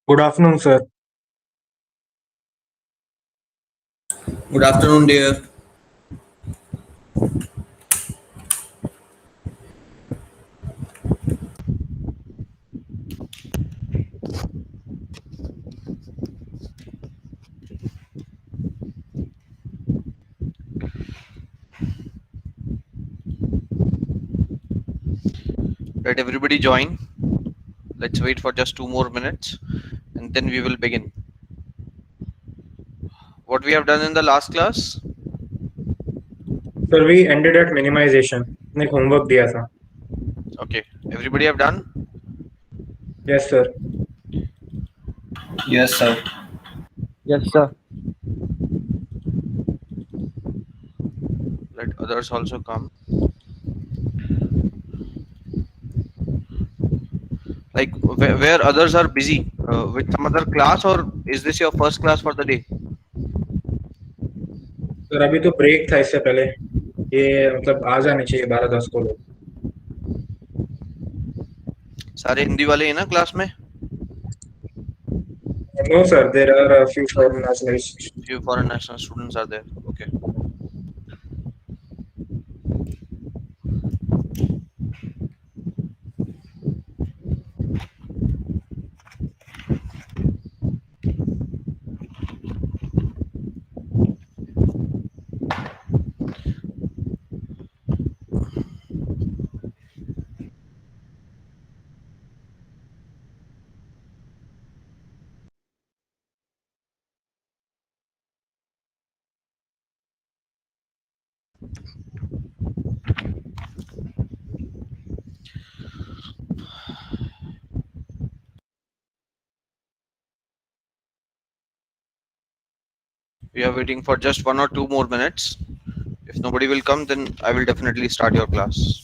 Good afternoon, sir. Good afternoon, dear. Let everybody join. Let's wait for just 2 more minutes and then we will begin. What we have done in the last class? Sir, we ended at minimization. ने homework दिया था. Okay, everybody have done? Yes, sir. Yes, sir. Yes, sir. Let others also come. Like where others are busy with some other class, or is this your first class for the day? Sir अभी तो break था इससे पहले. ये मतलब आ जाने चाहिए 12-10 को लोग. सारे हिंदी वाले हैं ना क्लास में? No, sir. There are a few foreign nationalists. Few foreign national students are there. Okay. We are waiting for just 1 or 2 more minutes. If nobody will come, then I will definitely start your class.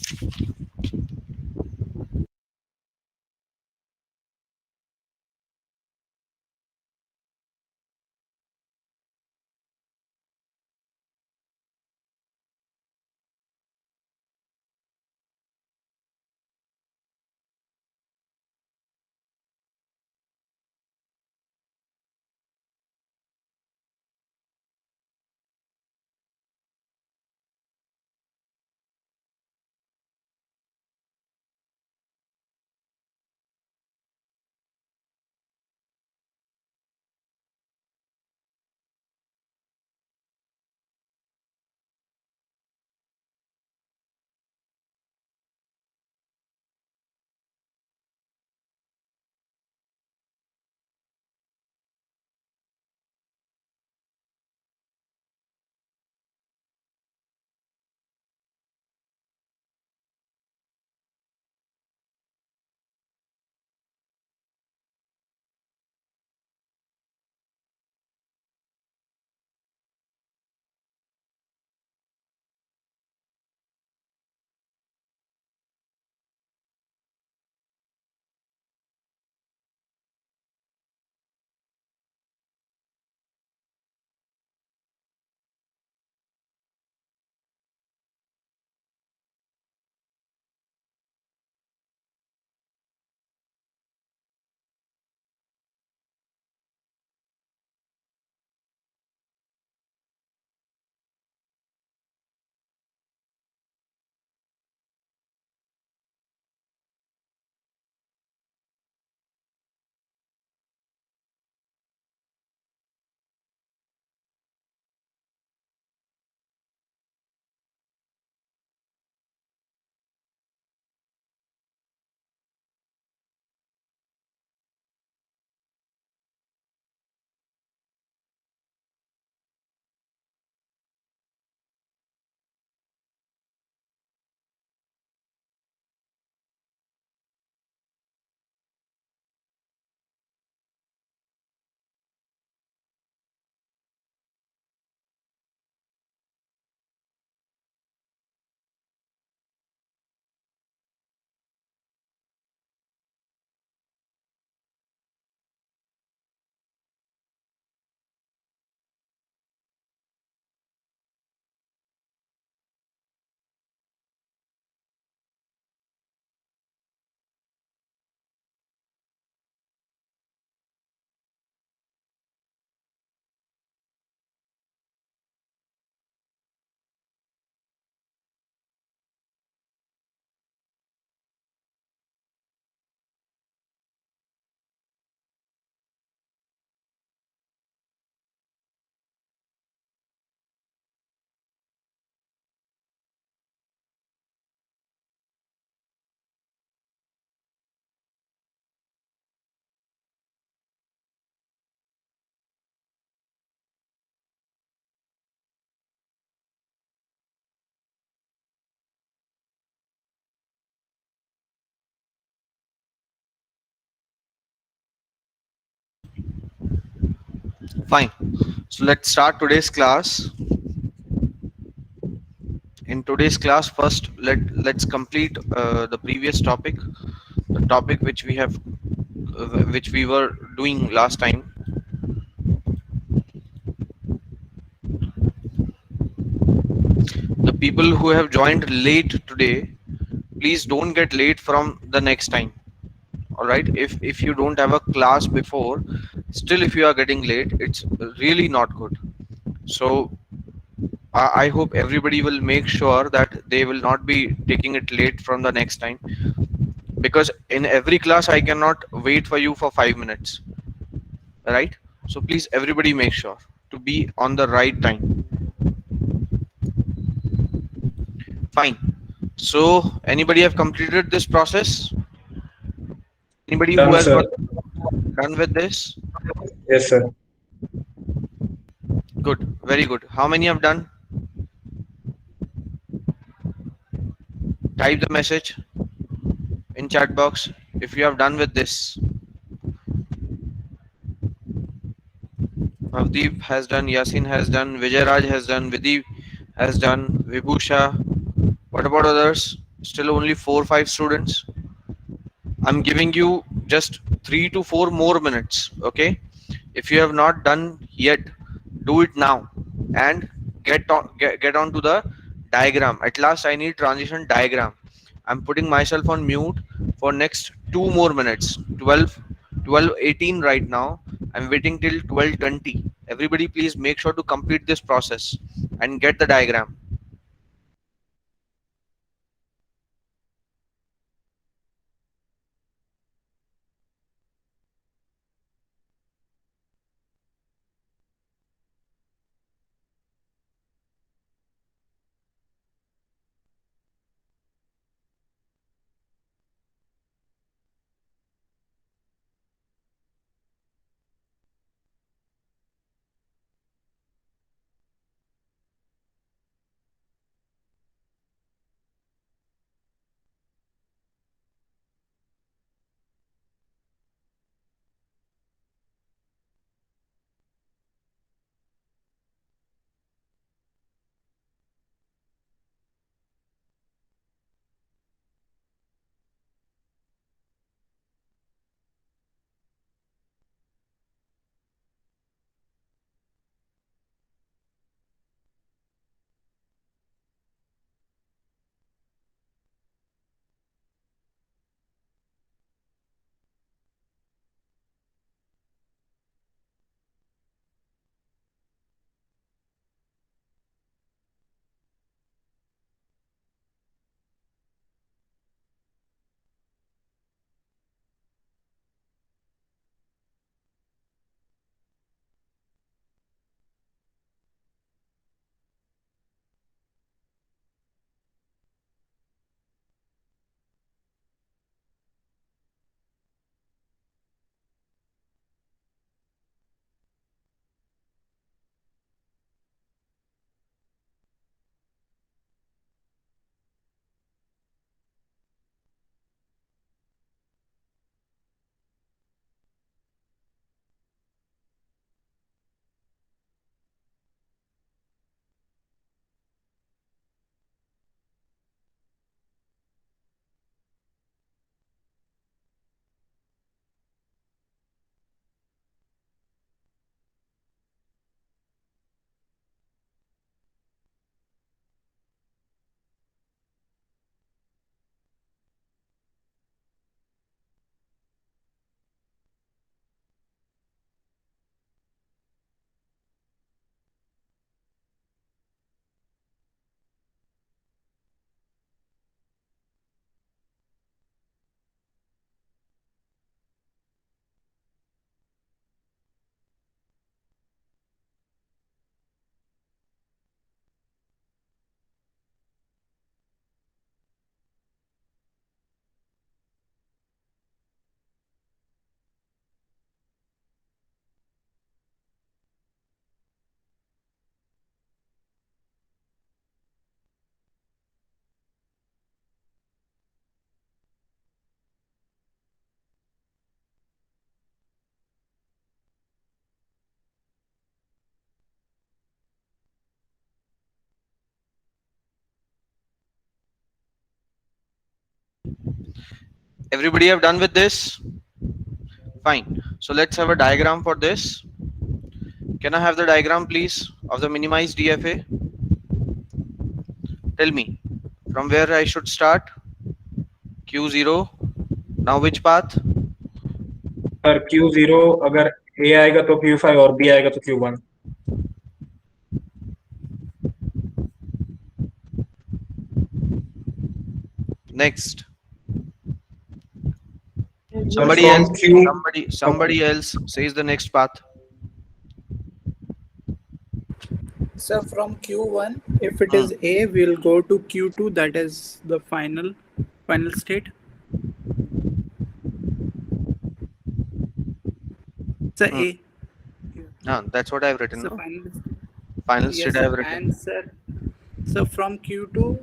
Fine. So let's start today's class. In today's class, first let's complete the previous topic, the topic which we were doing last time. The people who have joined late today, please don't get late from the next time. All right. If you don't have a class before, still if you are getting late, it's really not good. So I hope everybody will make sure that they will not be taking it late from the next time, because in every class I cannot wait for you for 5 minutes, right? So please everybody make sure to be on the right time. Fine. So anybody have completed this process? Anybody who Done, has sir. got done with this? Yes, sir. Good, very good. How many have done? Type the message in chat box if you have done with this. Navdeep has done, Yasin has done, Vijay Raj has done, Vidhi has done, Vibhusha. What about others? Still only 4 5 students. I'm giving you just 3 to 4 more minutes. Okay. If you have not done yet, do it now and get on to the diagram. At last, I need transition diagram. I'm putting myself on mute for next 2 more minutes. 12:18 right now. I'm waiting till 12:20. Everybody, please make sure to complete this process and get the diagram. Everybody have done with this? Fine. So let's have a diagram for this. Can I have the diagram, please, of the minimized DFA? Tell me from where I should start. Q0. Now which path? Sir Q0 अगर A आएगा तो Q5 और B आएगा तो Q1. Next. Sir, Somebody from else. Q, Somebody else says the next path. So from Q1, if it is A, we'll go to Q2, that is the final state. So A. That's what I've written. So No? final Final yes, state I've sir. written. And sir, so from Q2,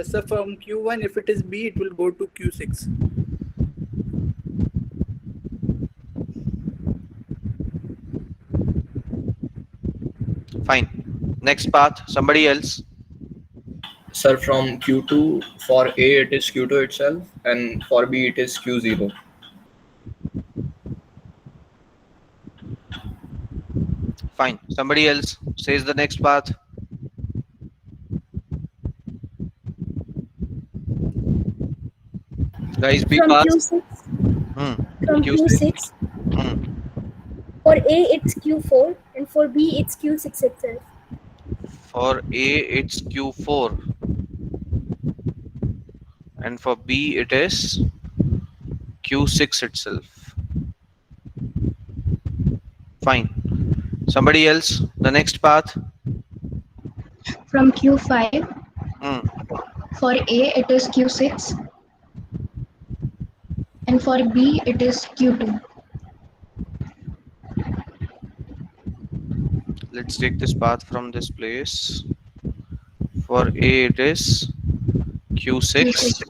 so from Q1, if it is B, it will go to Q6. Fine. Next path. Somebody else. Sir, from Q2 for A it is Q2 itself, and for B it is Q0. Fine. Somebody else says the next path. Guys, be From fast. Q6, Hmm. from Q6. Q6, Hmm. for A it's Q4 and for B it's Q6 itself. For A, it's Q4. And for B, it is Q6 itself. Fine. Somebody else, the next path. From Q5, Hmm. for A it is Q6 and for B it is Q2. Let's take this path from this place. For A, it is Q6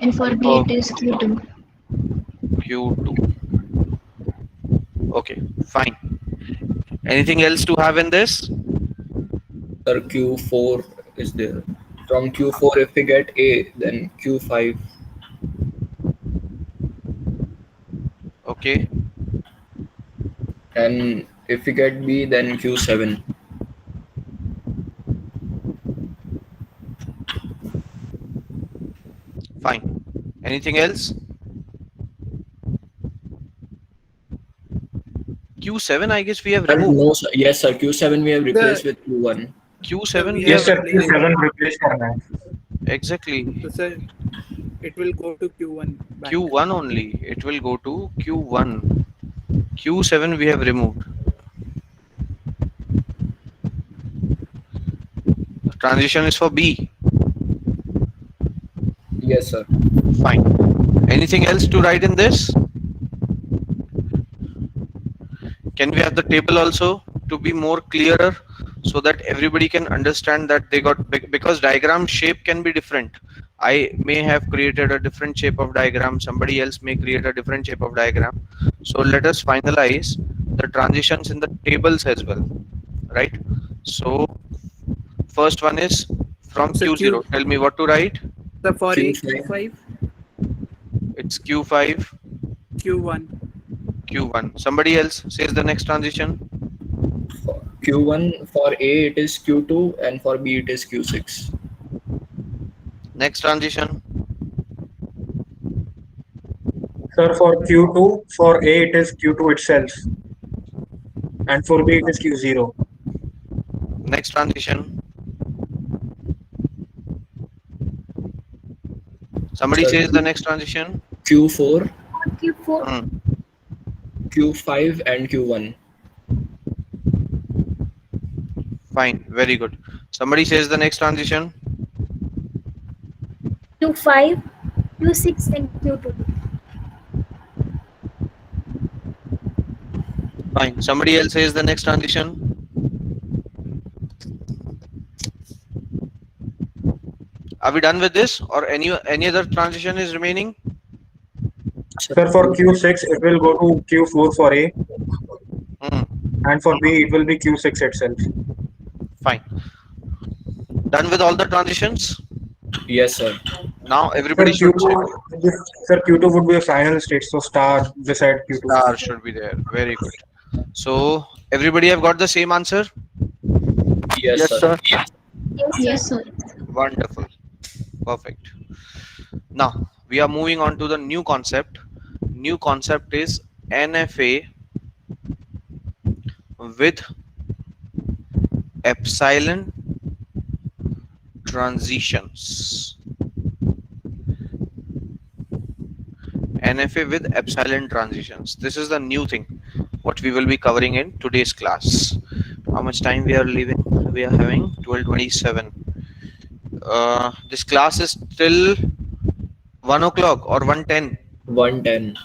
And for B for it is Q2. Q2. Okay, fine. Anything else to have in this? Sir, Q4 is there. From Q4 if we get A, then Q5. Okay. And if we get B, then Q7. Fine. Anything else? Q7, I guess we have Sir, removed. no, sir. Yes, sir. Q7 we have replaced with Q1. Q7 we we yes have sir, replaced Q7 replace करना है. exactly. So sir, it will go to Q1 back. Q1 only. It will go to Q1. Q7 we have removed. The transition is for B. Yes, sir. Fine. Anything else to write in this? Can we have the table also to be more clearer so that everybody can understand that they got, because diagram shape can be different. I may have created a different shape of diagram. Somebody else may create a different shape of diagram. So let us finalize the transitions in the tables as well, right? So first one is from So Q0. Tell me what to write. So for A, Q5. Q5, It's Q5, Q1. Q1. Somebody else says the next transition. For Q1 for A it is Q2, and for B it is Q6. Next transition. Sir, for Q2, for A it is Q2 itself, and for B it is Q0. Next transition. Somebody Sir, says the next transition. Q4, Q4, Hmm. Q5, and Q1. Fine, very good. Somebody says the next transition. Q5, Q6 and Q2. Fine. Somebody else says the next transition. Are we done with this, or any other transition is remaining? Sir, for Q6 it will go to Q4 for A, Hmm. and for B it will be Q6 itself. Fine. Done with all the transitions? Yes, sir. Now Sir, everybody should check. Q2, sir, Q2 would be a final state, so star beside Q2. Star should be there. Very good. So everybody have got the same answer? Yes, Yes, sir. sir. Yes, Yes, sir. sir. Wonderful. Perfect. Now we are moving on to the new concept. New concept is NFA with epsilon transitions. NFA with epsilon transitions. This is the new thing what we will be covering in today's class. How much time we are leaving? We are having 12:27. This class is till 1 o'clock or 1:10. 110.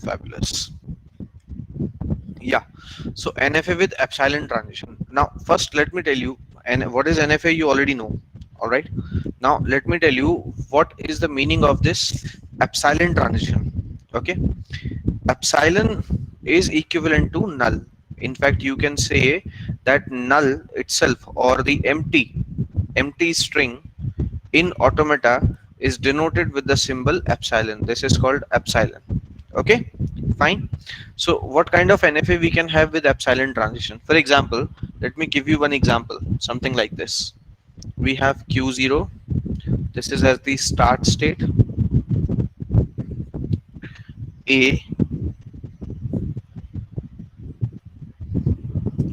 Fabulous. Yeah. So NFA with epsilon transition. Now, first let me tell you, and what is NFA? You already know. All right. Now let me tell you what is the meaning of this epsilon transition. Okay. Epsilon is equivalent to null. In fact, you can say that null itself or the empty string in automata is denoted with the symbol epsilon. This is called epsilon. Okay, fine. So what kind of NFA we can have with epsilon transition? For example, let me give you one example, something like this. We have Q0. This is as the start state. A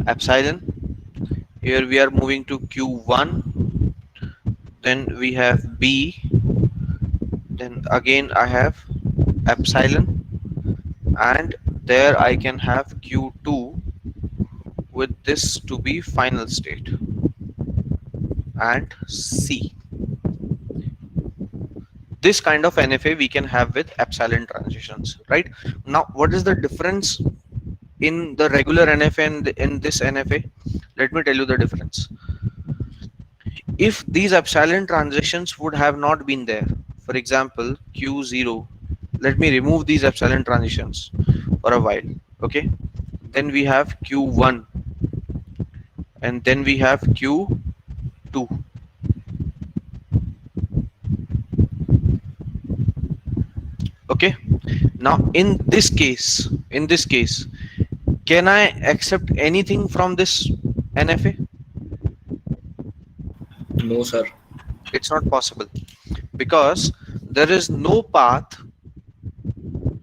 epsilon. Here we are moving to Q1. Then we have B. Then again I have epsilon. And there I can have Q2 with this to be final state. And C. This kind of NFA we can have with epsilon transitions, right? Now, what is the difference in the regular NFA and in this NFA? Let me tell you the difference. If these epsilon transitions would have not been there, for example, Q0, let me remove these epsilon transitions for a while. Okay, then we have Q1 and then we have Q2. Okay, now in this case, can I accept anything from this NFA? No, sir. It's not possible because there is no path,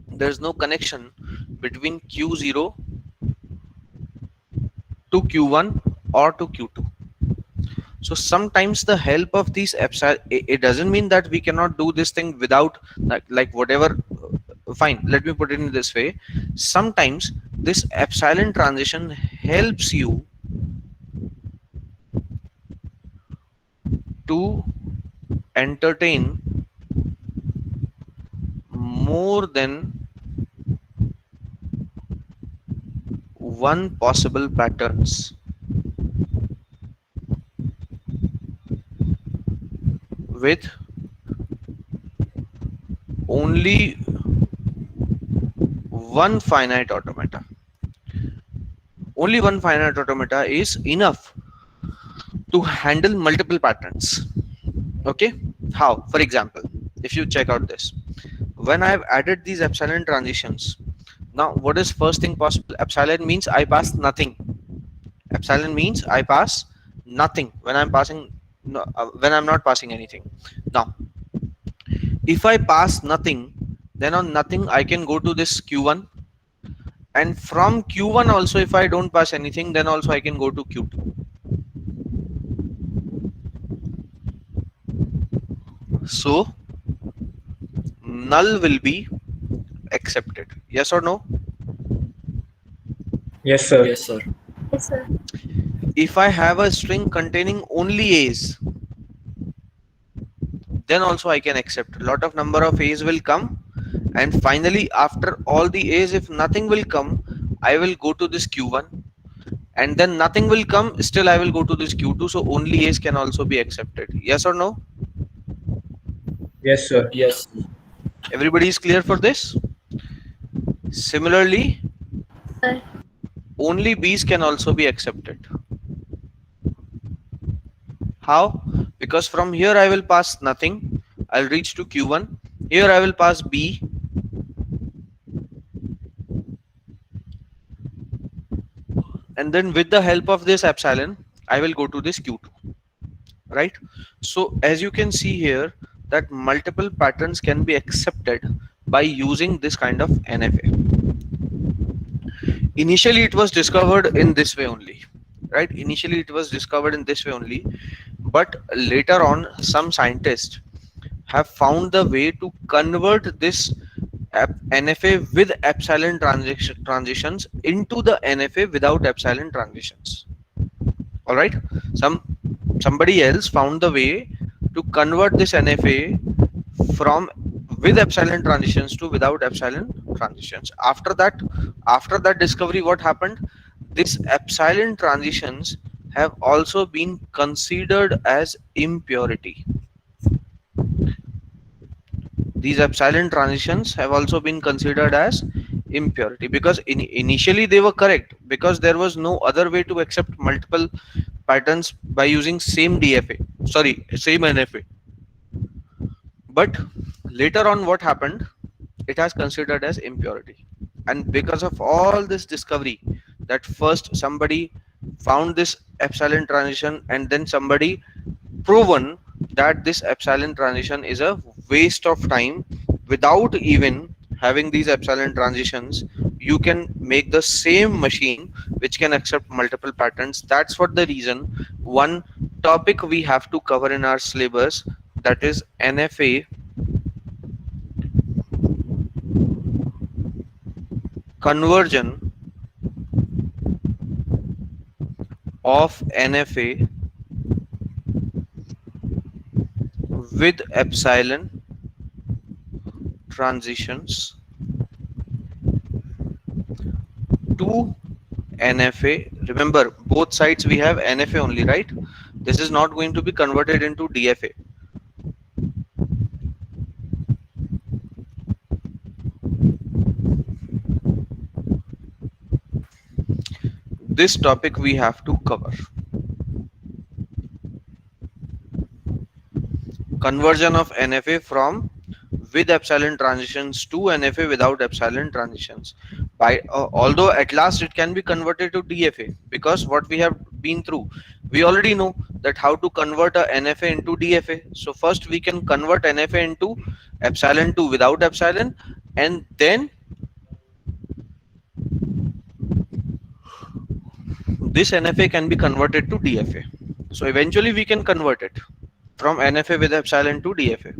there is no connection between Q0 to Q1 or to Q2. So sometimes the help of these epsilon, it doesn't mean that we cannot do this thing without like whatever. Fine, let me put it in this way. Sometimes this epsilon transition helps you to entertain more than one possible patterns with only one finite automata. Only one finite automata is enough to handle multiple patterns. Okay, how? For example, if you check out this, when I've added these epsilon transitions, now what is first thing possible? Epsilon means I pass nothing. Epsilon means I pass nothing when I'm passing, when I'm not passing anything. Now, if I pass nothing, then on nothing I can go to this Q1, and from Q1 also if I don't pass anything, then also I can go to Q2. So null will be accepted. Yes or no? Yes, sir. Yes, sir. Yes, sir. If I have a string containing only A's, then also I can accept. A lot of number of A's will come, and finally after all the A's, if nothing will come, I will go to this Q1, and then nothing will come, still I will go to this Q2. So only A's can also be accepted. Yes or no? Yes, sir. Yes. Everybody is clear for this? Similarly, Sir. only B's can also be accepted. How? because from here I will pass nothing. I'll reach to Q1. Here I will pass B. And then with the help of this epsilon, I will go to this Q2, right? So as you can see here, that multiple patterns can be accepted by using this kind of NFA. Initially it was discovered in this way only, right? Initially it was discovered in this way only, but later on some scientists have found the way to convert this NFA with epsilon transitions into the NFA without epsilon transitions. All right, somebody else found the way to convert this NFA from with epsilon transitions to without epsilon transitions. After that discovery, what happened? These epsilon transitions have also been considered as impurity. These epsilon transitions have also been considered as impurity because initially they were correct, because there was no other way to accept multiple patterns by using same NFA. But later on, what happened? It has considered as impurity. And because of all this discovery, that first somebody found this epsilon transition and then somebody proven that this epsilon transition is a waste of time, without even having these epsilon transitions you can make the same machine which can accept multiple patterns. That's what the reason one topic we have to cover in our syllabus, that is NFA conversion of NFA with epsilon transitions to NFA. Remember, both sides we have NFA only, right? This is not going to be converted into DFA. This topic we have to cover. Conversion of NFA from with epsilon transitions to NFA without epsilon transitions. By although at last it can be converted to DFA, because what we have been through, we already know that how to convert a NFA into DFA. So first we can convert NFA into epsilon to without epsilon, and then this NFA can be converted to DFA. So eventually we can convert it from NFA with epsilon to DFA.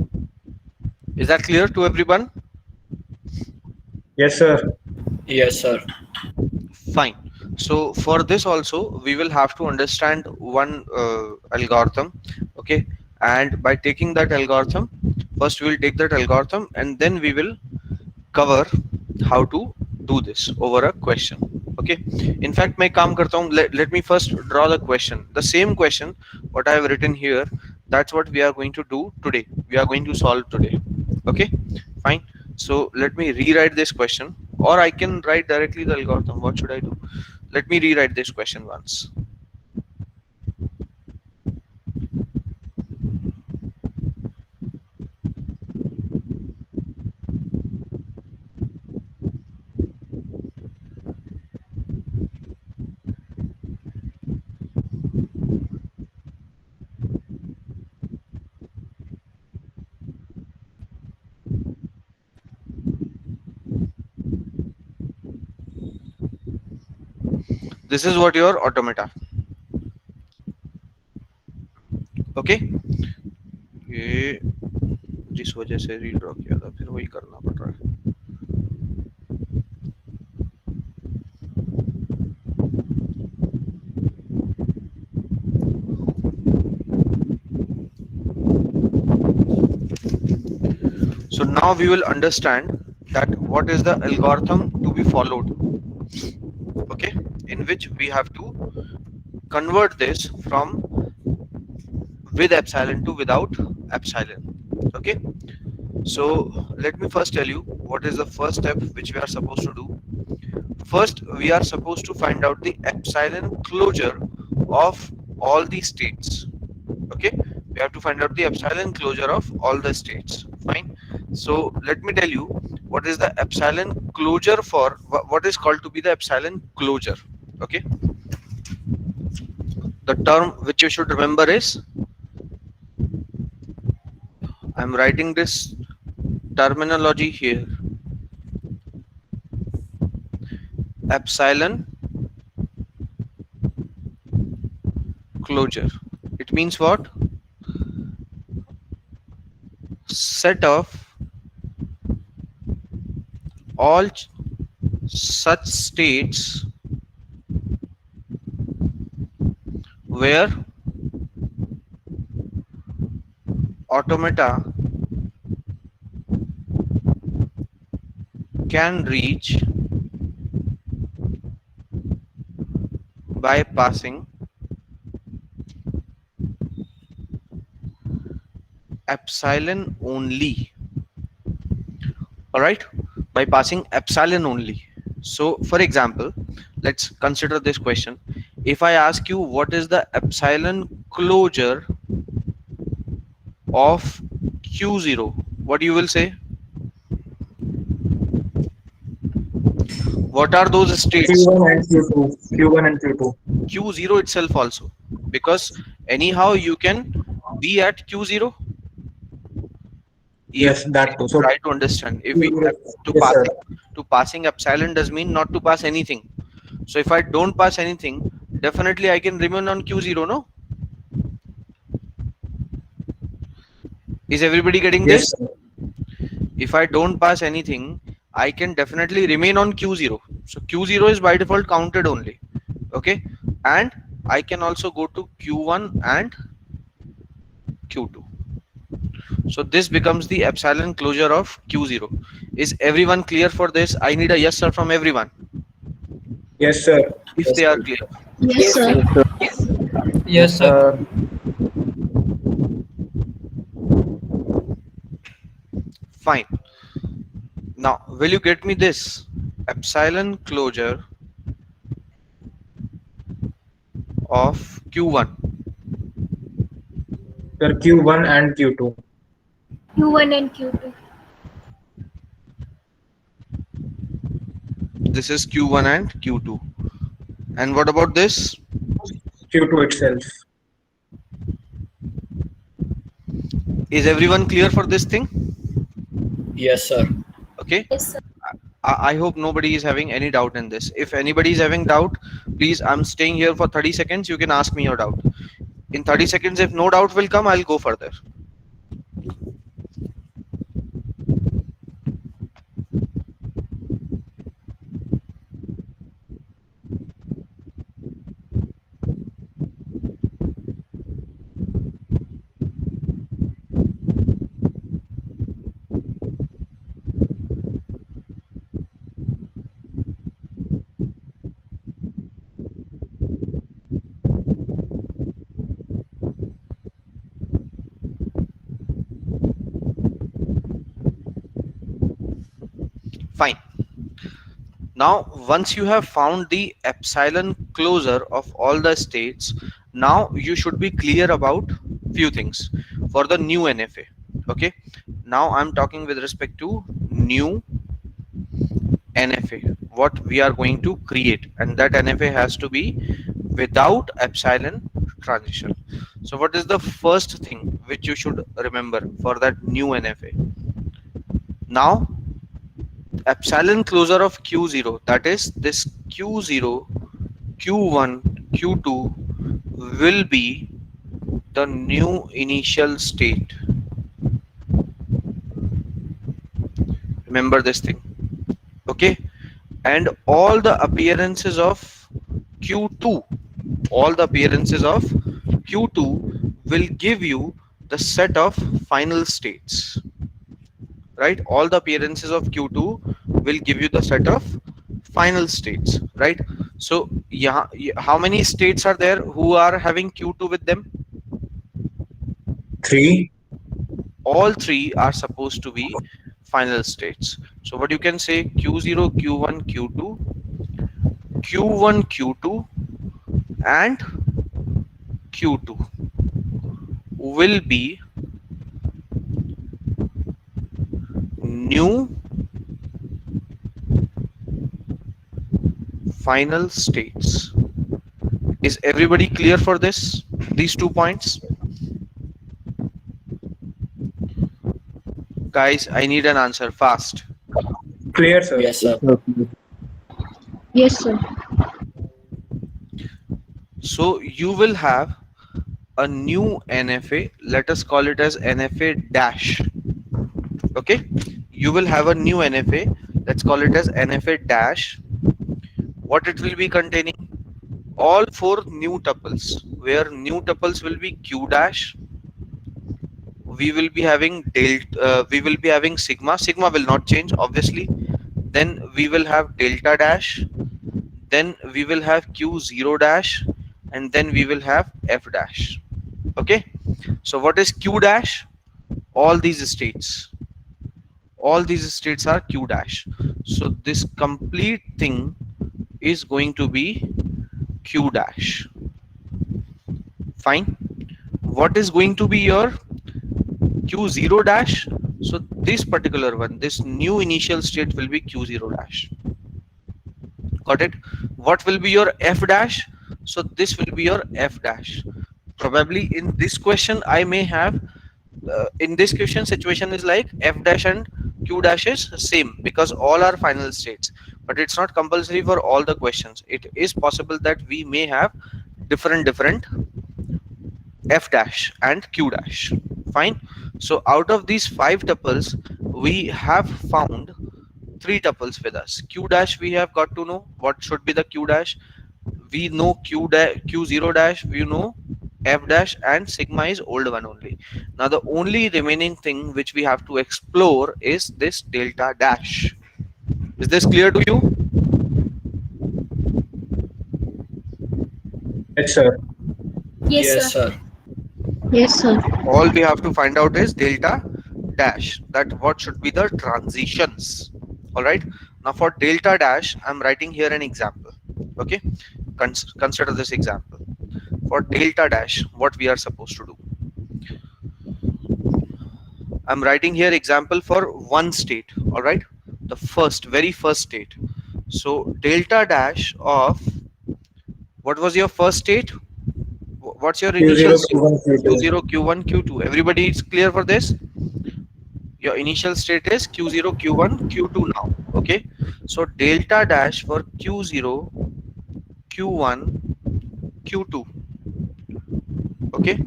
Is that clear to everyone? Yes, sir. Yes, sir. Fine. So for this also we will have to understand one algorithm, okay? And by taking that algorithm, first we will take that algorithm and then we will cover how to do this over a question. Okay, in fact मैं काम करता हूँ, let me first draw the question, the same question what I have written here. That's what we are going to do today, we are going to solve today. Okay, fine. So let me rewrite this question, or I can write directly the algorithm. What should I do? Let me rewrite this question once. This is what your automata. Okay, ये जिस वजह से redraw किया था फिर वही करना पड़ रहा है. So now we will understand that what is the algorithm to be followed, okay, in which we have to convert this from with epsilon to without epsilon. Okay, so let me first tell you what is the first step which we are supposed to do. First we are supposed to find out the epsilon closure of all the states. Okay, We have to find out the epsilon closure of all the states. Fine. So let me tell you what is the epsilon closure for what is called to be the epsilon closure. Okay. The term which you should remember is, I'm writing this terminology here. Epsilon closure. It means what? Set of all such states where automata can reach by passing epsilon only. All right, by passing epsilon only. So for example, let's consider this question. If I ask you what is the epsilon closure of Q0, what you will say? What are those states? Q1 and Q2. Q1 and Q2. Q0 itself also, because anyhow you can be at Q0. Yes, that too. So Try to understand. If we have yes, sir. to passing epsilon does mean not to pass anything. So if I don't pass anything, definitely I can remain on Q0, no? Is everybody getting Yes, this? sir. If I don't pass anything, I can definitely remain on Q0. So Q0 is by default counted only. Okay. And I can also go to Q1 and Q2. So this becomes the epsilon closure of Q0. Is everyone clear for this? I need a yes sir from everyone. Yes, sir. If Yes, they are sir. clear. Yes, sir. Yes, sir. Fine. Now, will you get me this? Epsilon closure of Q1. Sir, Q1 and Q2. Q1 and Q2. This is Q1 and Q2. And what about this? Q2 itself. Is everyone clear for this thing? Yes, sir. Okay. Yes, sir. I hope nobody is having any doubt in this. If anybody is having doubt, please, I'm staying here for 30 seconds. You can ask me your doubt. In 30 seconds, if no doubt will come, I'll go further. Fine. Now, once you have found the epsilon closure of all the states, now you should be clear about few things for the new NFA. Okay. Now I'm talking with respect to new NFA, what we are going to create, and that NFA has to be without epsilon transition. So what is the first thing which you should remember for that new NFA? Now, epsilon closure of Q0, that is this Q0, Q1, Q2 will be the new initial state. Remember this thing. Okay. And all the appearances of Q2, all the appearances of Q2 will give you the set of final states. Right? All the appearances of Q2 will give you the set of final states. Right? So yeah, how many states are there who are having Q2 with them? 3. All three are supposed to be final states. So what you can say, Q0, Q1, Q2, Q1, Q2 and Q2. will be new final states. Is everybody clear for this? These 2 points? Guys, I need an answer fast. Clear, sir. Yes, sir. Yes, sir. So you will have a new NFA. Let us call it as NFA dash. Okay, you will have a new NFA. Let's call it as NFA dash. What it will be containing? All 4 new tuples, where new tuples will be Q dash. We will be having delta. We will be having sigma. Sigma will not change, obviously. Then we will have delta dash. Then we will have Q0 dash, and then we will have F dash. Okay. So what is Q dash? All these states. All these states are Q dash. So this complete thing is going to be Q dash. Fine. What is going to be your Q0 dash? So this particular one, this new initial state will be Q0 dash. Got it? What will be your F dash? So this will be your F dash. Probably in this question I may have in this question situation is like F dash and Q dash is same because all are final states, but it's not compulsory for all the questions. It is possible that we may have different F dash and Q dash. Fine. So out of these 5 tuples, we have found 3 tuples with us. Q dash we have got to know what should be the Q dash. We know Q0 dash, we know F dash, and sigma is old one only. Now the only remaining thing which we have to explore is this delta dash. Is this clear to you? Yes, sir. Yes, sir. Yes, sir. All we have to find out is delta dash, that what should be the transitions. All right. Now for delta dash, I'm writing here an example. Okay. Consider this example. For delta dash, what we are supposed to do. I'm writing here example for one state. All right. The very first state. So delta dash of, what was your first state? What's your initial state? Q0, Q1, Q2. Everybody is clear for this? Your initial state is Q0, Q1, Q2 now. Okay. So delta dash for Q0, Q1, Q2. Okay.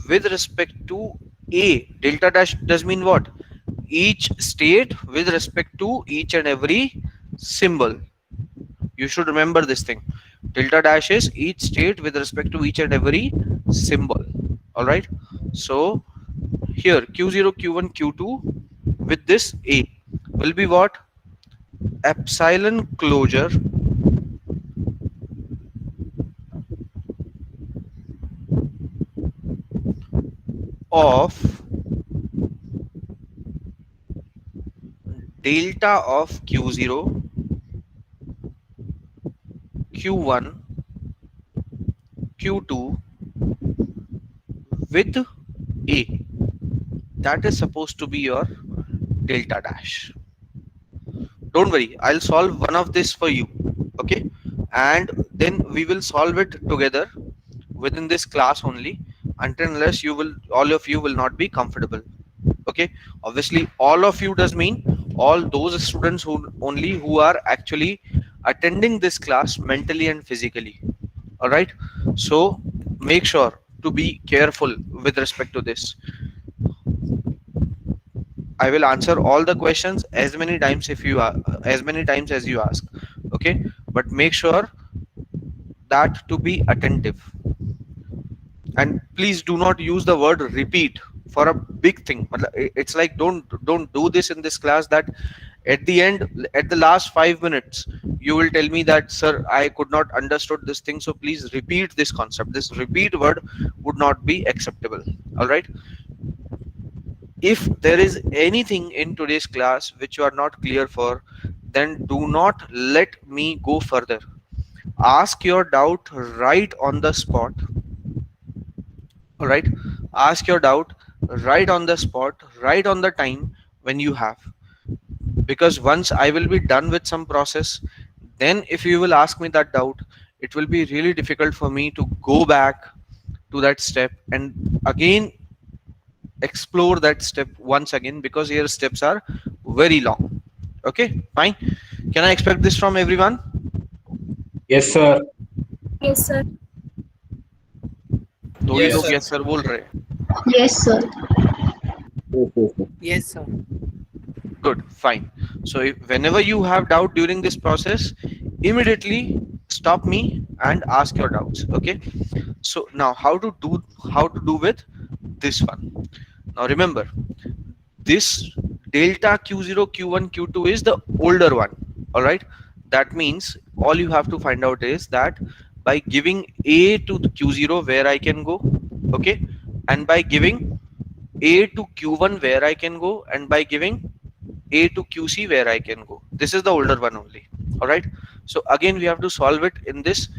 With respect to A, delta dash does mean what? Each state with respect to each and every symbol. You should remember this thing. Delta dash is each state with respect to each and every symbol. All right. So here Q0, Q1, Q2 with this A will be what? Epsilon closure of delta of Q0, Q1, Q2 with A. That is supposed to be your delta dash. Don't worry, I'll solve one of this for you. Okay. And then we will solve it together within this class only, until unless all of you will not be comfortable. Okay. Obviously, all of you does mean all those students who are actually attending this class mentally and physically. All right. So make sure to be careful with respect to this. I will answer all the questions as many times as you ask. Okay. But make sure that to be attentive. And please do not use the word repeat for a big thing. It's like don't do this in this class, that at the end, at the last 5 minutes, you will tell me that, sir, I could not understood this thing, so please repeat this concept. This repeat word would not be acceptable. All right. If there is anything in today's class which you are not clear for, then do not let me go further. Ask your doubt right on the spot. All right. ask your doubt right on the spot, right on the time when you have. Because once I will be done with some process, then if you will ask me that doubt, it will be really difficult for me to go back to that step and again explore that step once again, because here steps are very long. Okay, fine. Can I expect this from everyone? Yes, sir. Yes, sir. थोड़ी Yes, लोग sir. yes sir बोल रहे हैं. Yes, sir. Yes, sir. Good, fine. So whenever you have doubt during this process, immediately stop me and ask your doubts. Okay. So now how to do with this one. Now remember, this delta q0, q1, q2 is the older one. All right. That means all you have to find out is that by giving a to the q0 where I can go, okay, and by giving a to q1 where I can go, and by giving a to qc where I can go. This is the older one only. All right. So again, we have to solve it in this,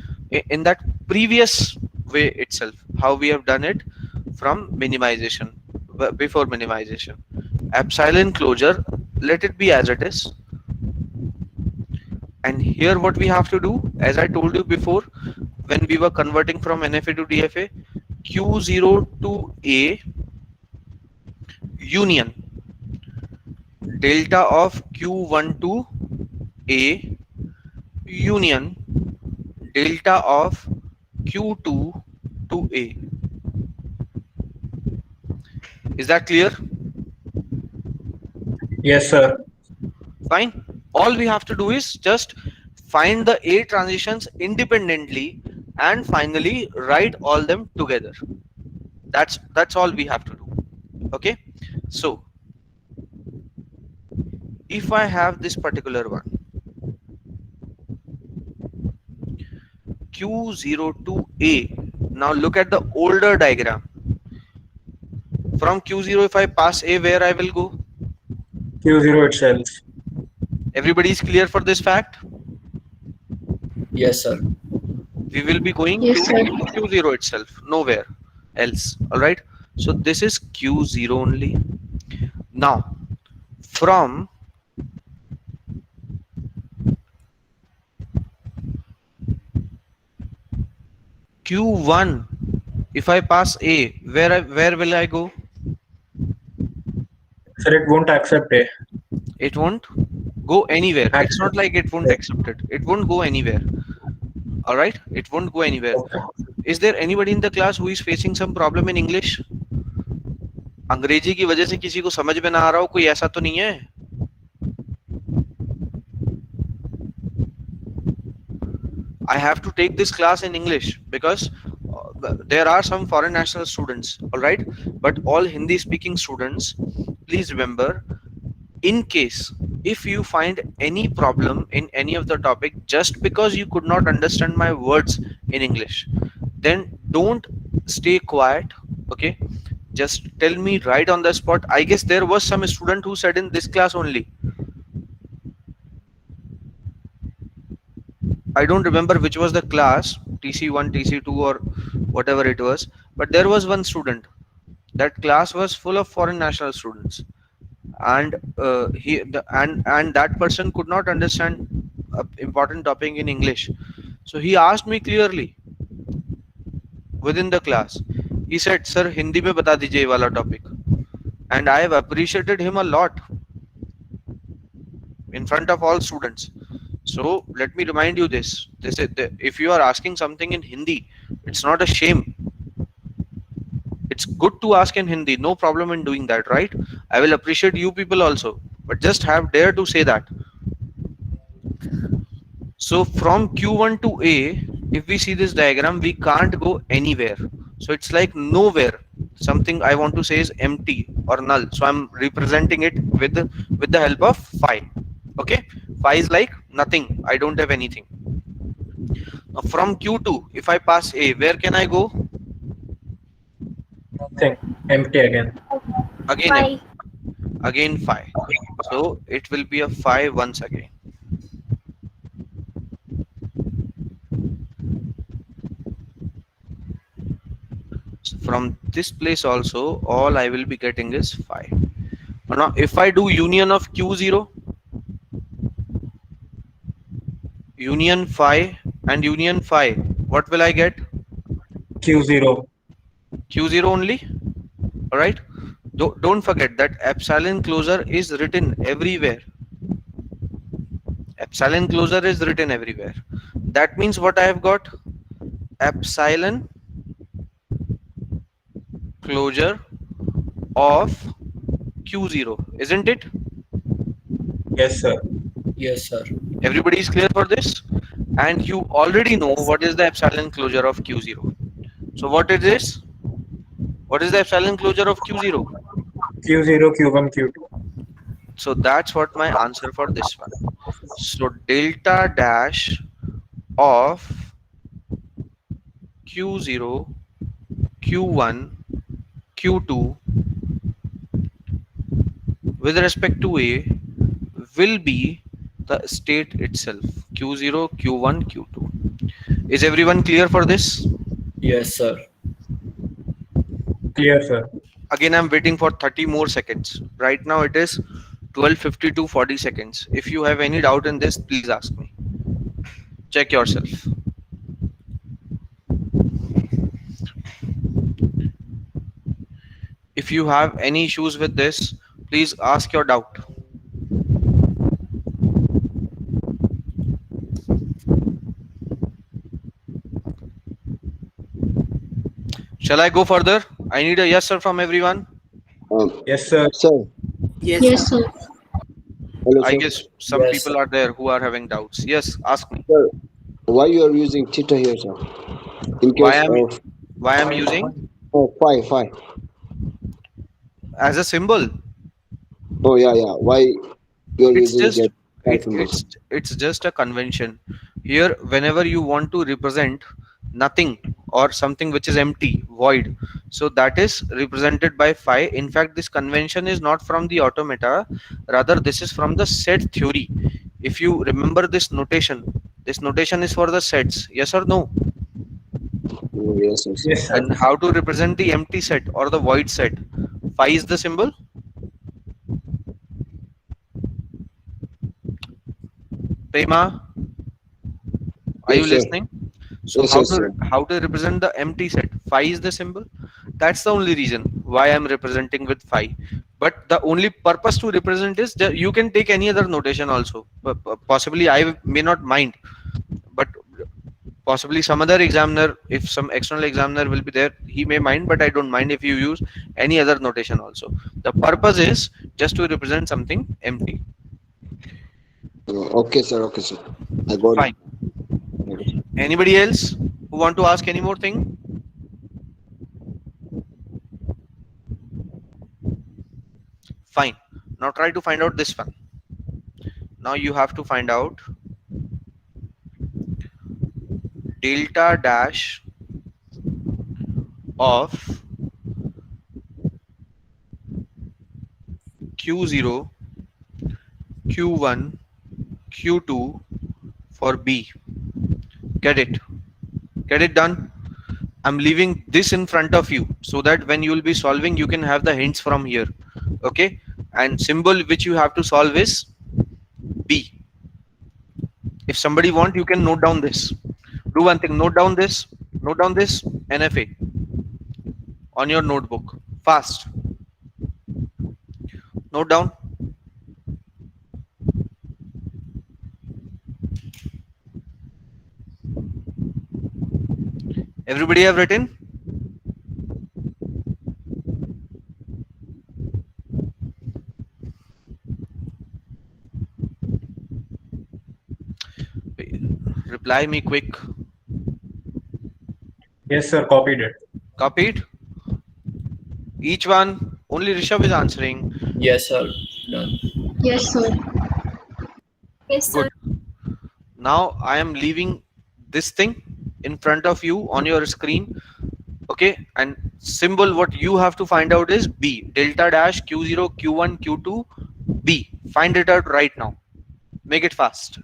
in that previous way itself, how we have done it from minimization, before minimization. Epsilon closure, let it be as it is. And here what we have to do, as I told you before, when we were converting from NFA to DFA, Q0 to A union delta of Q1 to A union delta of Q2 to A. Is that clear? Yes, sir. Fine. All we have to do is just find the A transitions independently and finally write all them together. That's all we have to do. Okay. So if I have this particular one, Q0 to A, now look at the older diagram. From Q0, if I pass A, where I will go? Q0 itself. Everybody is clear for this fact? Yes, sir. We will be going Yes, to sir. Q0 itself, nowhere else. All right. So this is Q0 only. Now, from Q1, if I pass A, where will I go? Sir, it won't accept A. It won't go anywhere. It's not like it won't accept it. It won't go anywhere. All right. It won't go anywhere. Okay. Is there anybody in the class who is facing some problem in English? अंग्रेजी की वजह से किसी को समझ में ना आ रहा हो, कोई ऐसा तो नहीं है? I have to take this class in English because there are some foreign national students, all right? But all Hindi speaking students, please remember, in case if you find any problem in any of the topic just because you could not understand my words in English, then don't stay quiet, okay? Just tell me right on the spot. I guess there was some student who said in this class only. I don't remember which was the class, TC1, TC2 or whatever it was, but there was one student. That class was full of foreign national students, and that person could not understand an important topic in English. So he asked me clearly within the class. He said, "Sir, Hindi में बता दीजिए ये वाला topic," and I have appreciated him a lot in front of all students. So let me remind you this. If you are asking something in Hindi, it's not a shame. It's good to ask in Hindi. No problem in doing that, right? I will appreciate you people also, but just have dare to say that. So from Q1 to A, if we see this diagram, we can't go anywhere. So it's like nowhere. Something I want to say is empty or null. So I'm representing it with the help of phi. Okay, phi is like nothing. I don't have anything. Now from Q2, if I pass A, where can I go? Nothing. Empty again. Again, Phi. again phi. So it will be a phi once again. So from this place also, all I will be getting is phi. Now, if I do union of Q0, union phi and union phi, what will I get? Q0. Q0 only. All right. Don't forget that epsilon closure is written everywhere. Epsilon closure is written everywhere. That means what I have got? Epsilon closure of Q0, isn't it? Yes, sir. Yes, sir. Everybody is clear for this? And you already know what is the epsilon closure of Q0. So what is this? What is the epsilon closure of Q0? Q0, Q1, Q2. So that's what my answer for this one. So delta dash of Q0, Q1, Q2 with respect to A will be the state itself, Q0, Q1, Q2. Is everyone clear for this? Yes, sir. Clear, sir. Again, I'm waiting for 30 more seconds. Right now it is 12:52 40 seconds. If you have any doubt in this, please ask me. Check yourself. If you have any issues with this, please ask your doubt. Shall I go further? I need a yes sir from everyone. Yes, sir. Sir, Yes, Yes, sir. sir. hello, I sir. guess some Yes, people sir. are there who are having doubts. Yes, ask me. Sir, why you are using theta here, sir? In Why case am of using phi. as a symbol? Oh yeah, yeah. Why you are It's using just that phi symbol, sir? it's just a convention. Here, whenever you want to represent nothing or something which is empty, void, so that is represented by phi. In fact, this convention is not from the automata, rather this is from the set theory. If you remember this notation is for the sets. Yes or no? Yes, yes, sir. Yes, sir. And how to represent the empty set or the void set? Phi is the symbol. Prema, are Yes, you sir. listening? So Yes, yes, sir. how to represent the empty set? Phi is the symbol. That's the only reason why I'm representing with phi. But the only purpose to represent is that you can take any other notation also. Possibly I may not mind, but possibly some other examiner, if some external examiner will be there, he may mind, but I don't mind if you use any other notation also. The purpose is just to represent something empty. Okay, sir. Okay, sir. I got Fine. it. Anybody else who want to ask any more thing? Fine. Now try to find out this one. Now you have to find out delta dash of Q0, Q1, Q2 for B. Get it? Get it done? I'm leaving this in front of you so that when you will be solving, you can have the hints from here. Okay? And symbol which you have to solve is B. If somebody want, you can note down this. Do one thing, note down this NFA on your notebook. Fast. Note down. Everybody have written? Reply me quick. Yes, sir. Copied it. Copied? Each one, only Rishabh is answering. Yes, sir. Done. Yes, sir. Yes, sir. Good. Now I am leaving this thing in front of you on your screen. Okay, and symbol what you have to find out is B. Delta dash Q0, Q1, Q2, B. Find it out right now. Make it fast.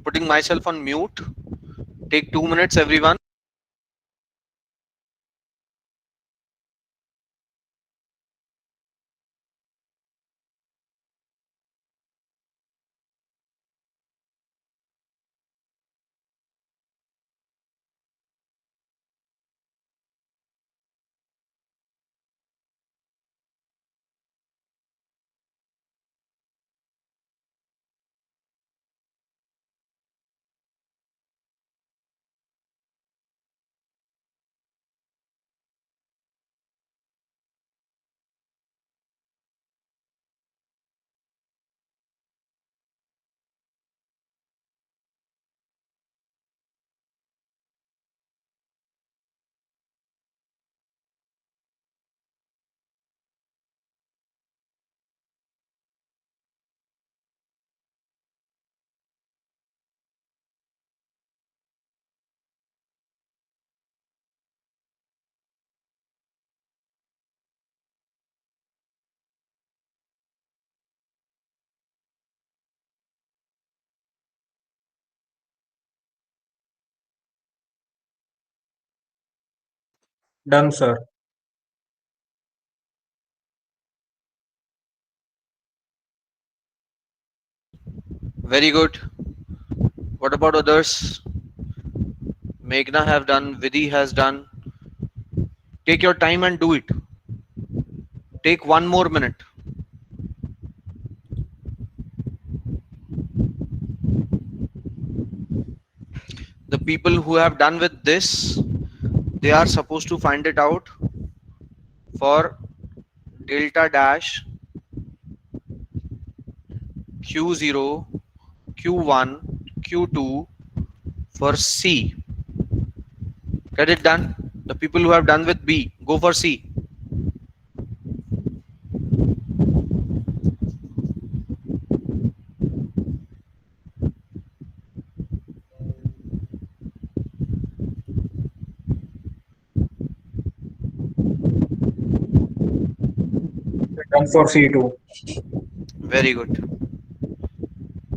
I'm putting myself on mute. Take 2 minutes, everyone. Done, sir. Very good. What about others? Meghna have done, Vidhi has done. Take your time and do it. Take 1 more minute. The people who have done with this, they are supposed to find it out for delta dash Q0, Q1, Q2 for C. Get it done. The people who have done with B, go for C. Done for C2. Very good.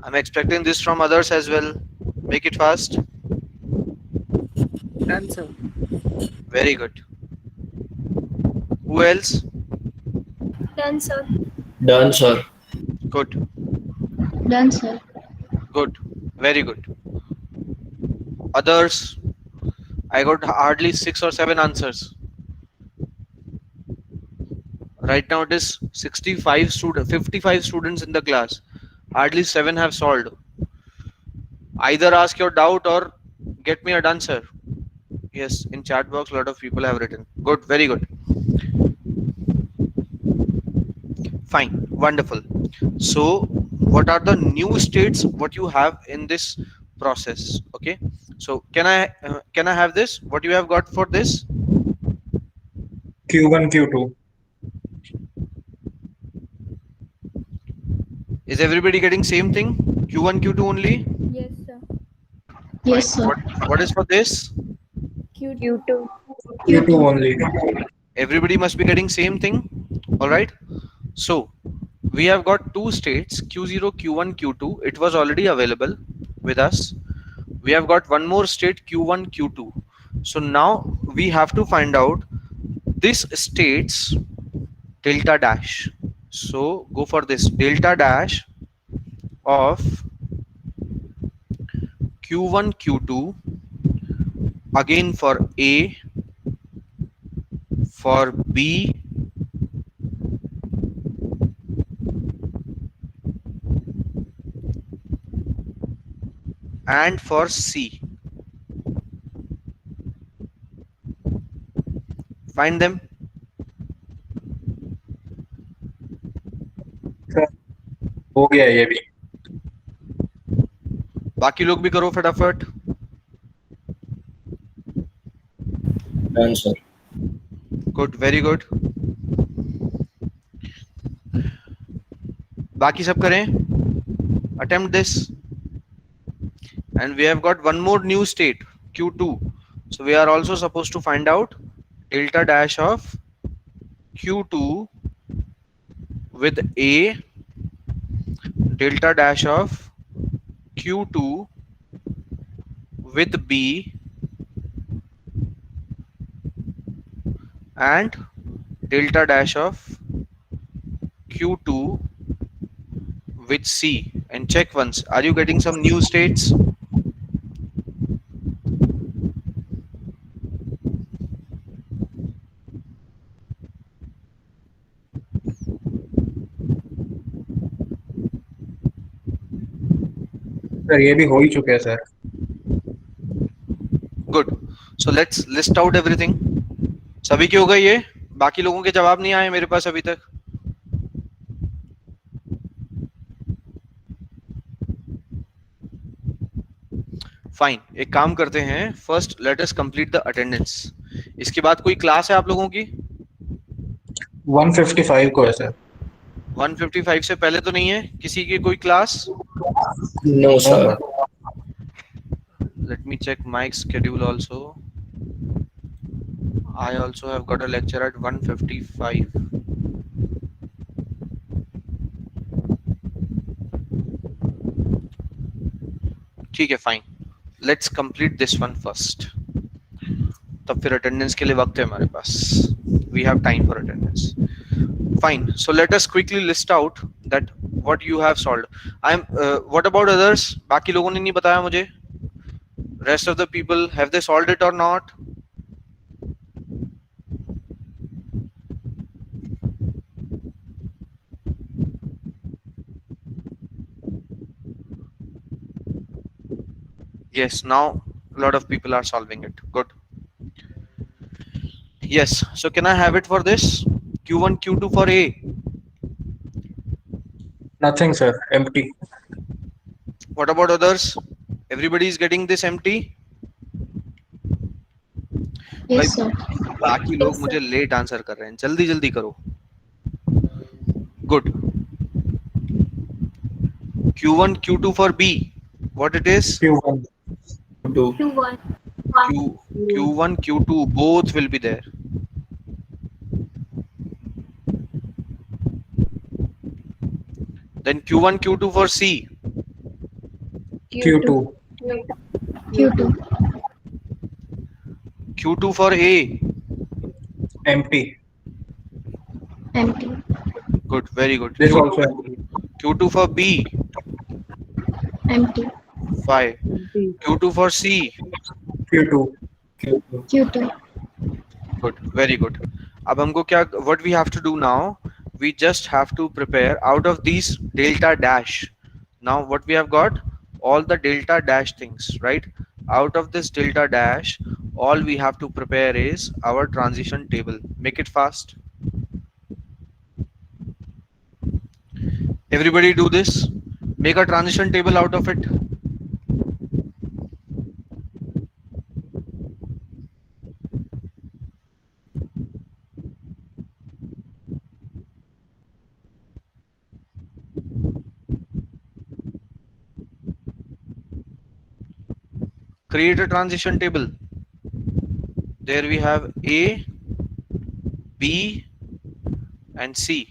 I'm expecting this from others as well. Make it fast. Done, sir. Very good. Who else? Done, sir. Done, sir. Good. Done, sir. Good. Very good. Others? I got hardly 6 or 7 answers. Right now it is 65 students, 55 students in the class. Hardly 7 have solved. Either ask your doubt or get me a done, sir. Yes, in chat box a lot of people have written. Good, very good. Fine, wonderful. So what are the new states what you have in this process? Okay, so can I have this? What you have got for this? Q1, Q2. Is everybody getting same thing? Q1, Q2 only? Yes, sir. Yes, sir. What is for this? Q2. Q2 only. Everybody must be getting same thing. All right. So we have got two states, Q0, Q1, Q2. It was already available with us. We have got one more state, Q1, Q2. So now we have to find out this state's delta dash. So go for this delta dash of Q1, Q2, again for A, for B, and for C. Find them. Sir हो गया ये भी. बाकी लोग भी करो फटाफट. Done, sir. Good, very good. बाकी सब करें. Attempt this. And we have got one more new state, Q2. So we are also supposed to find out delta dash of Q2 with A, delta dash of Q2 with B and delta dash of Q2 with C, and check once. Are you getting some new states? Sir ये भी हो ही चुके हैं sir. Good. So let's list out everything. सभी की हो गई ये? बाकी लोगों के जवाब नहीं आए मेरे पास अभी तक. फाइन, एक काम करते हैं. First let us complete the attendance. इसके बाद कोई क्लास है आप लोगों की? 155 को है सर. 155 से पहले तो नहीं है किसी की कोई class? No, sir. Let me check my schedule also. I also have got a lecture at 1:55. ठीक है, fine. Let's complete this one first. तब फिर अटेंडेंस के लिए वक्त है हमारे पास. We have time for attendance. Fine. So let us quickly list out that what you have solved. What about others? बाकी लोगों ने नहीं बताया मुझे. Rest of the people, have they solved it or not? Yes, now a lot of people are solving it. Good. Yes. So can I have it for this? Q1, Q2 for A. Nothing sir. Empty. What about others? Everybody is getting this empty? Yes, sir. बाकी लोग मुझे late answer कर रहे हैं. जल्दी जल्दी करो. Good. Q1, Q2 for B. What it is? Q1. Q1. Q1, Q2 both will be there. Then Q1, Q2 for C. Q2. Q2. Q2 for A. Empty. Empty. Good, very good. This also empty. Q2 for B. Empty. 5. Q2 for C. Q2. Q2. Good, very good. अब हमको क्या, what we have to do now? We just have to prepare out of these delta dash. Now what we have got? All the delta dash things, right? Out of this delta dash, all we have to prepare is our transition table. Make it fast. Everybody do this. Make a transition table out of it. Create a transition table. There we have A, B, and C.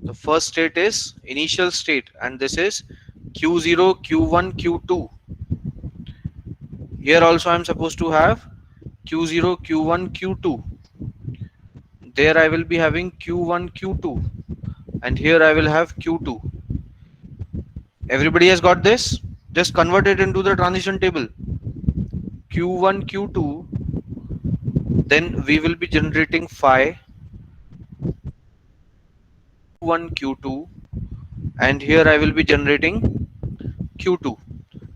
The first state is initial state, and this is Q0, Q1, Q2. Here also I am supposed to have Q0, Q1, Q2. There I will be having Q1, Q2, and here I will have Q2. Everybody has got this? Just convert it into the transition table. Q1, Q2, then we will be generating phi Q1, Q2, and here I will be generating Q2.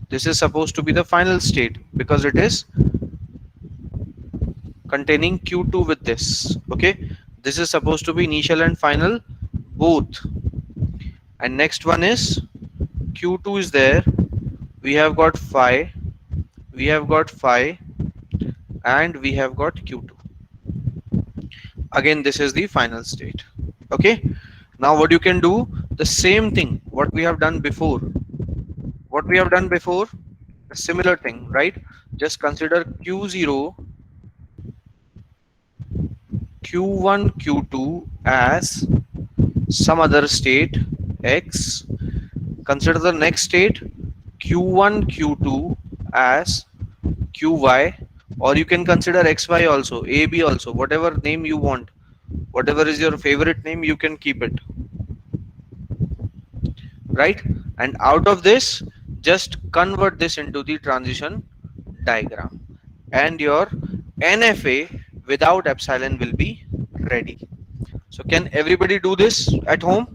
This is supposed to be the final state because it is containing Q2 with this. Okay, this is supposed to be initial and final both. And next one is Q2 is there. We have got phi, we have got phi, and we have got Q2. Again, this is the final state. Okay, now what you can do, the same thing what we have done before. What we have done before, a similar thing, right? Just consider Q0, Q1, Q2 as some other state X. Consider the next state Q1, Q2 as Qy, or you can consider XY also, AB also, whatever name you want. Whatever is your favorite name, you can keep it. Right? And out of this, just convert this into the transition diagram. And your NFA without epsilon will be ready. So can everybody do this at home?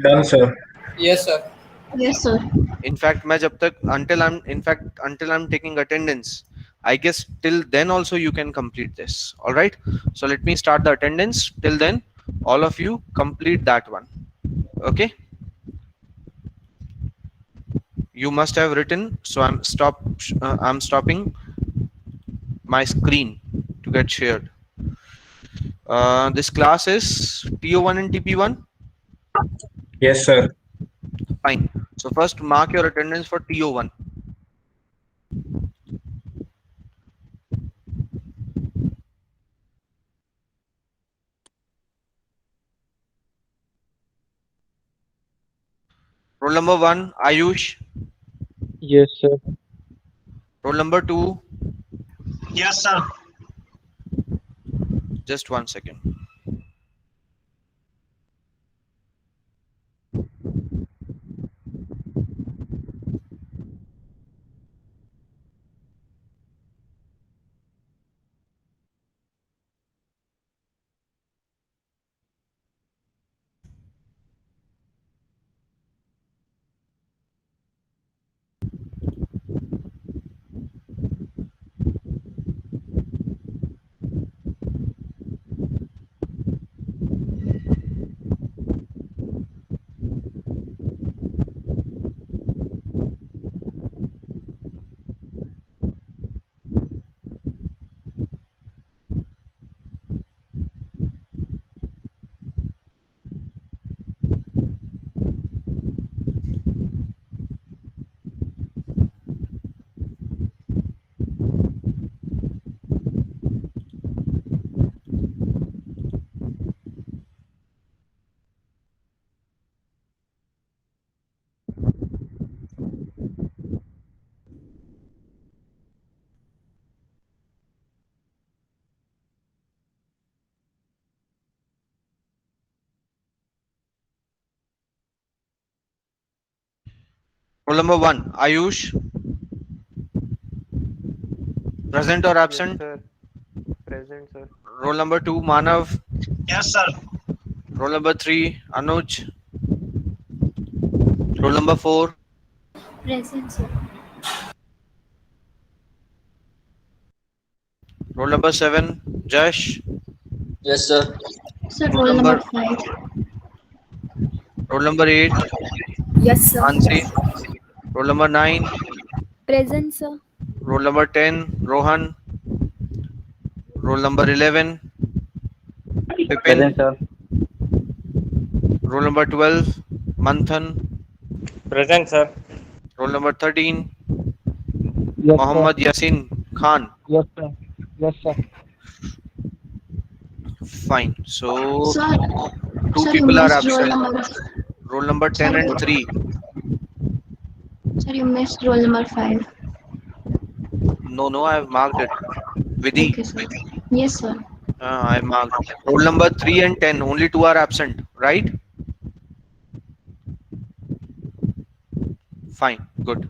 Done, sir. Yes, sir. Yes, sir. In fact, मैं जब तक until I'm taking attendance, I guess till then also you can complete this. All right. So let me start the attendance. Till then, all of you complete that one. Okay. You must have written. So I'm stopping my screen to get shared. This class is TO1 and TP1. Yes, sir. Fine. So first mark your attendance for TO1. Roll number 1, Ayush. Yes, sir. Roll number 2, Yes, sir. just 1 second. Roll number 1, Ayush. Present or absent? Yes, sir. Present, sir. Roll number 2, Manav. Yes, sir. Roll number 3, Anuj. Roll number 4, Present, sir. roll number 7, Jash. Yes, sir. Sir, Roll roll number number- 5. roll number 8, Yes, sir. Ansi. Roll number 9, Present, sir. roll number 10, Rohan. Roll number 11, Pipin. Present, sir. Roll number 12, Manthan. Present, sir. Roll number 13, Yes, Mohammad Yasin Khan. Yes, sir. Yes, sir. Fine. So Sir, two sir, people you are missed roll absent. number. Roll number 10 and 3. Sir, you missed roll number 5. No, I have marked it. Vidhi, Okay, sir. Yes, sir. I have marked. Roll number 3 and 10. Only 2 are absent, right? Fine. Good.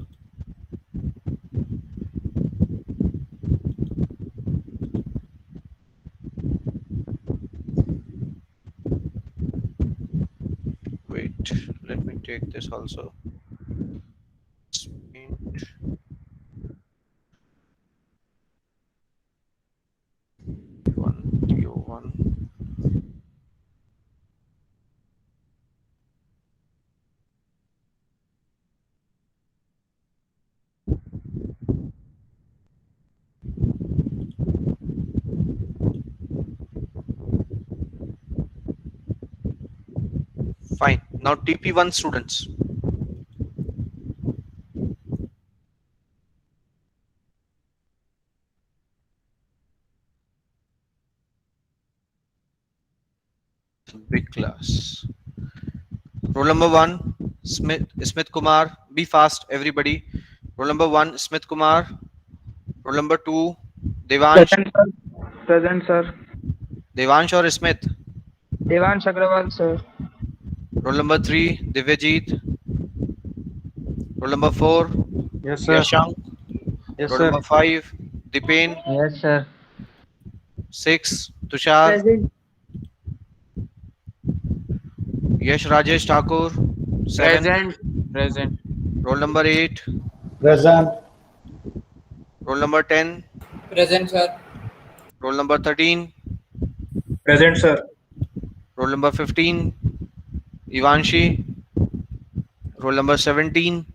Wait. Let me take this also. Fine. Now TP1 students. Big class. Roll number 1, Smith Kumar. Be fast, everybody. Roll number 1, Smith Kumar. Roll number 2, Devansh. Present, sir. Present, sir. Devansh or Smith? Devansh Agrawal, sir. Roll number 3, Divyajit. Roll number 4, Yes, sir. Yashank. Yes, Roll sir. number 5, Dipen. Yes, sir. 6, Tushar. Present. Yash Rajesh Thakur. 7. Present. Roll number 8. Present. Roll number 10. Present, sir. Roll number 13. Present, sir. Roll number 15. Ivanshi. Roll number 17.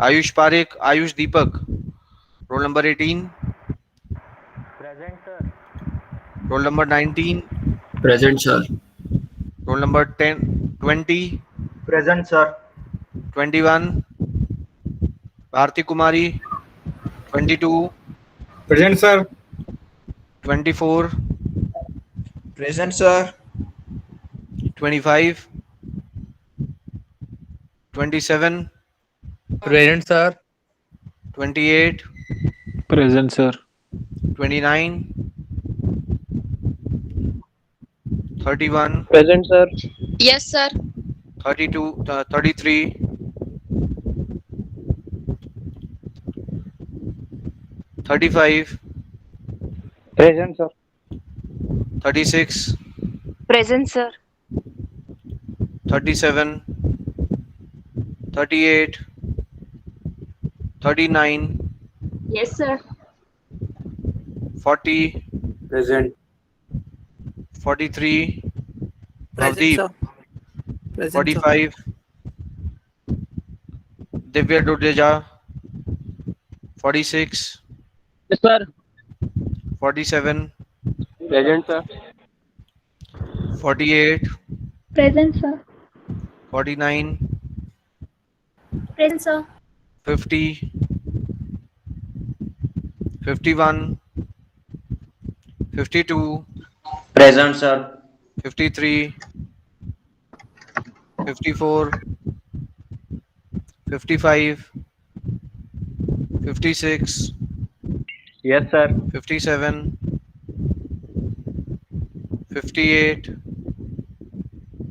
Ayush Parekh. Ayush Deepak. Roll number 18. Present, sir. Roll number 19. Present, sir. Roll number 10. 20. Present, sir. 21. Bharti Kumari. 22. Present, sir. 24. Present, sir. 25. 27. Present, sir. 28. Present, sir. 29. 31. Present, sir. Yes, sir. 32. 33. 35. Present, sir. 36. Present, sir. 37. 38. 39. Yes, sir. 40. Present. 43. Present, Navdeep. sir. Present, sir. 45. Divya Dudeja. 46. Yes, sir. 47. Present, sir. 48. Present, sir. 49. Present, sir. 50. 51. 52. Present, sir. 53. 54. 55. 56. Yes, sir. 57. 58.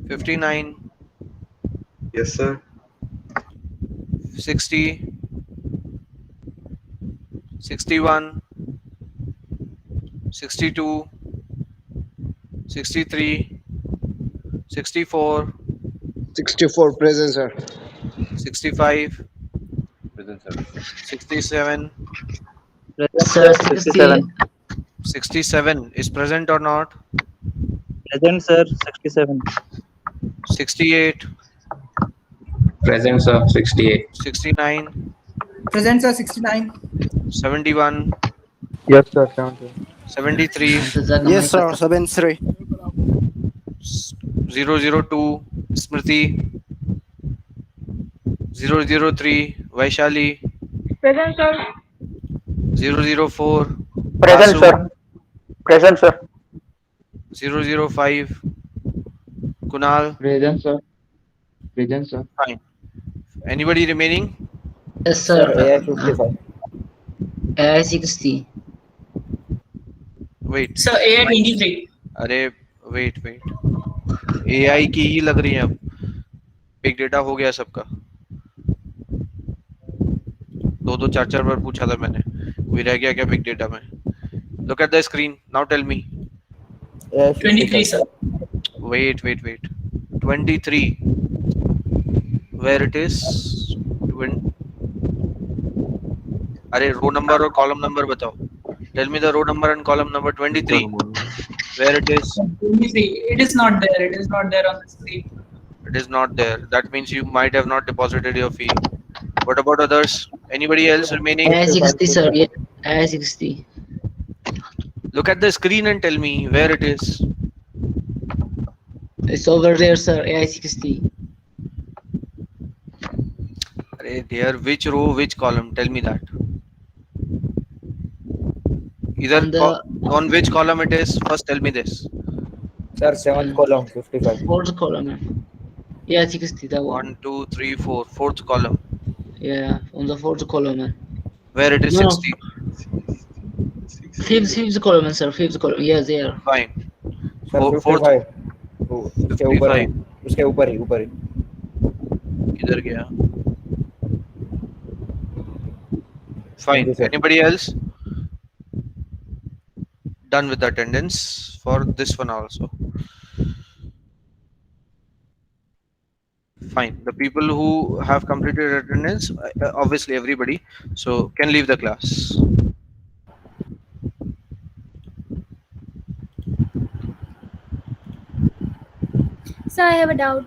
59. Yes, sir. 60. 61. 62. 63. 64. 64 present, sir. 65. Present, sir. 67. Sir, 67. 67 is present or not? Present, sir. 67. 68. Present, sir. 68. 69. Present, sir. 69. 71. Yes, sir. 70. 73. Yes, sir. 73. 002. Smriti. 003. Vaishali. Present, sir. 004. Present, Vasu. sir. Present, sir. 005. Kunal. Present, sir. Present, sir. Fine. Anybody remaining? Yes, sir. AI 55. AI 60. Wait. Sir, AI 23. अरे wait AI की ही लग रही है अब. Big data हो गया सबका. दो चार बार पूछा था मैंने. कोई रह गया क्या बिग डेटा में? Look at the screen. Now tell me. 23, sir. Wait. 23. Where it is? अरे रो नंबर और कॉलम नंबर बताओ. Tell me the row number and column number 23. Where it is? 23. It is not there. It is not there on the screen. It is not there. That means you might have not deposited your fee. What about others? Anybody else remaining? AI 60, sir. Yeah. AI 60. Look at the screen and tell me where it is. It's over there, sir. AI60. Arey, there, which row, which column? Tell me that. Either On the on which column it is. First, tell me this. Sir, 7th column, 55. fourth column, man. AI60, that one. 1, 2, 3, 4. Fourth column. Yeah, on the fourth column, man. Where it is No. 60. Fifth column, sir. Fifth column. Yes, there. Fine. Sir, Fourth 55. उसके ऊपर है, 55. उसके ऊपर ही. किधर गया? Fine. Thank you, sir. Anybody else? Done with the attendance for this one also. Fine. The people who have completed attendance, obviously everybody, so can leave the class. Sir, I have a doubt.